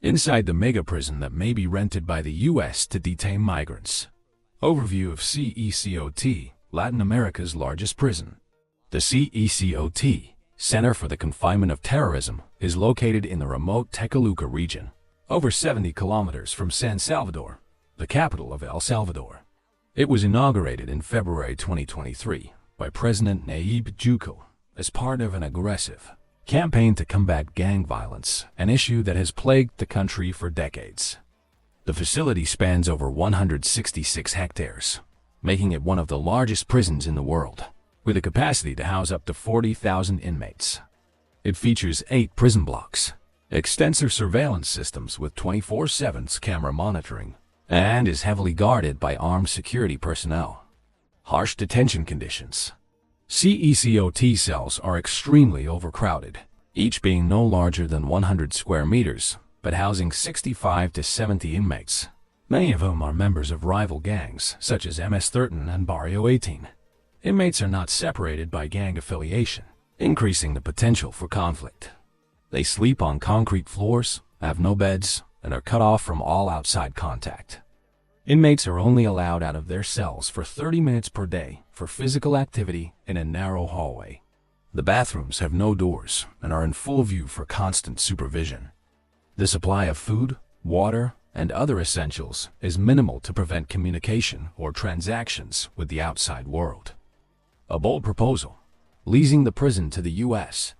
inside the mega prison that may be rented by the U.S. to detain migrants. Overview of CECOT, Latin America's largest prison. The CECOT, Center for the Confinement of Terrorism, is located in the remote Tecoluca region, over 70 kilometers from San Salvador, the capital of El Salvador. It was inaugurated in February 2023 by President Nayib Bukele as part of an aggressive campaign to combat gang violence, an issue that has plagued the country for decades. The facility spans over 166 hectares, making it one of the largest prisons in the world, with a capacity to house up to 40,000 inmates. It features 8 prison blocks, extensive surveillance systems with 24/7 camera monitoring, and is heavily guarded by armed security personnel. Harsh detention conditions. CECOT cells are extremely overcrowded, each being no larger than 100 square meters, but housing 65 to 70 inmates, many of whom are members of rival gangs such as MS-13 and Barrio 18. Inmates are not separated by gang affiliation, increasing the potential for conflict. They sleep on concrete floors, have no beds, and are cut off from all outside contact. Inmates are only allowed out of their cells for 30 minutes per day for physical activity in a narrow hallway. The bathrooms have no doors and are in full view for constant supervision. The supply of food, water, and other essentials is minimal to prevent communication or transactions with the outside world. A bold proposal: leasing the prison to the U.S.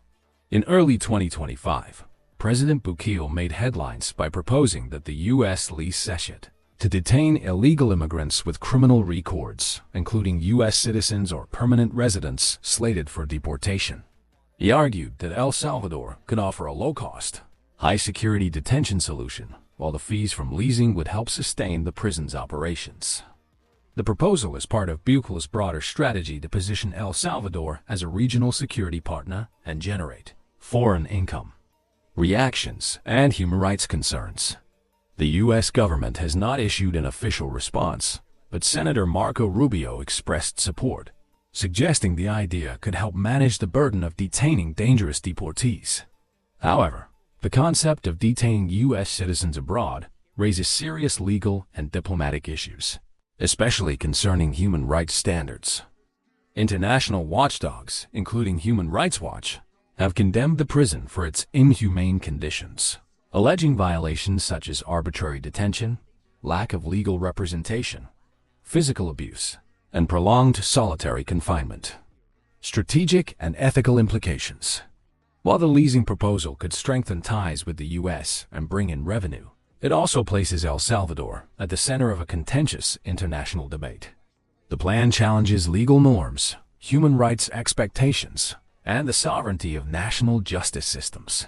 In early 2025, President Bukele made headlines by proposing that the U.S. lease CECOT to detain illegal immigrants with criminal records, including U.S. citizens or permanent residents slated for deportation. He argued that El Salvador could offer a low-cost, high-security detention solution, while the fees from leasing would help sustain the prison's operations. The proposal is part of Bukele's broader strategy to position El Salvador as a regional security partner and generate foreign income. Reactions and human rights concerns. The U.S. government has not issued an official response, but Senator Marco Rubio expressed support, suggesting the idea could help manage the burden of detaining dangerous deportees. However, the concept of detaining U.S. citizens abroad raises serious legal and diplomatic issues, especially concerning human rights standards. International watchdogs, including Human Rights Watch, have condemned the prison for its inhumane conditions, alleging violations such as arbitrary detention, lack of legal representation, physical abuse, and prolonged solitary confinement. Strategic and ethical implications. While the leasing proposal could strengthen ties with the U.S. and bring in revenue, it also places El Salvador at the center of a contentious international debate. The plan challenges legal norms, human rights expectations, and the sovereignty of national justice systems.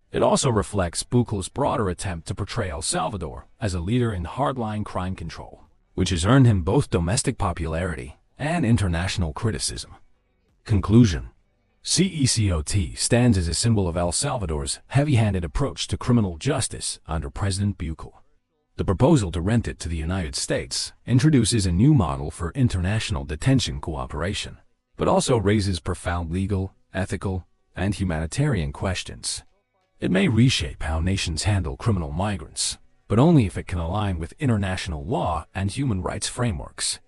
It also reflects Bukele's broader attempt to portray El Salvador as a leader in hardline crime control, which has earned him both domestic popularity and international criticism. Conclusion: CECOT stands as a symbol of El Salvador's heavy-handed approach to criminal justice under President Bukele. The proposal to rent it to the United States introduces a new model for international detention cooperation, but also raises profound legal, ethical, and humanitarian questions. It may reshape how nations handle criminal migrants, but only if it can align with international law and human rights frameworks.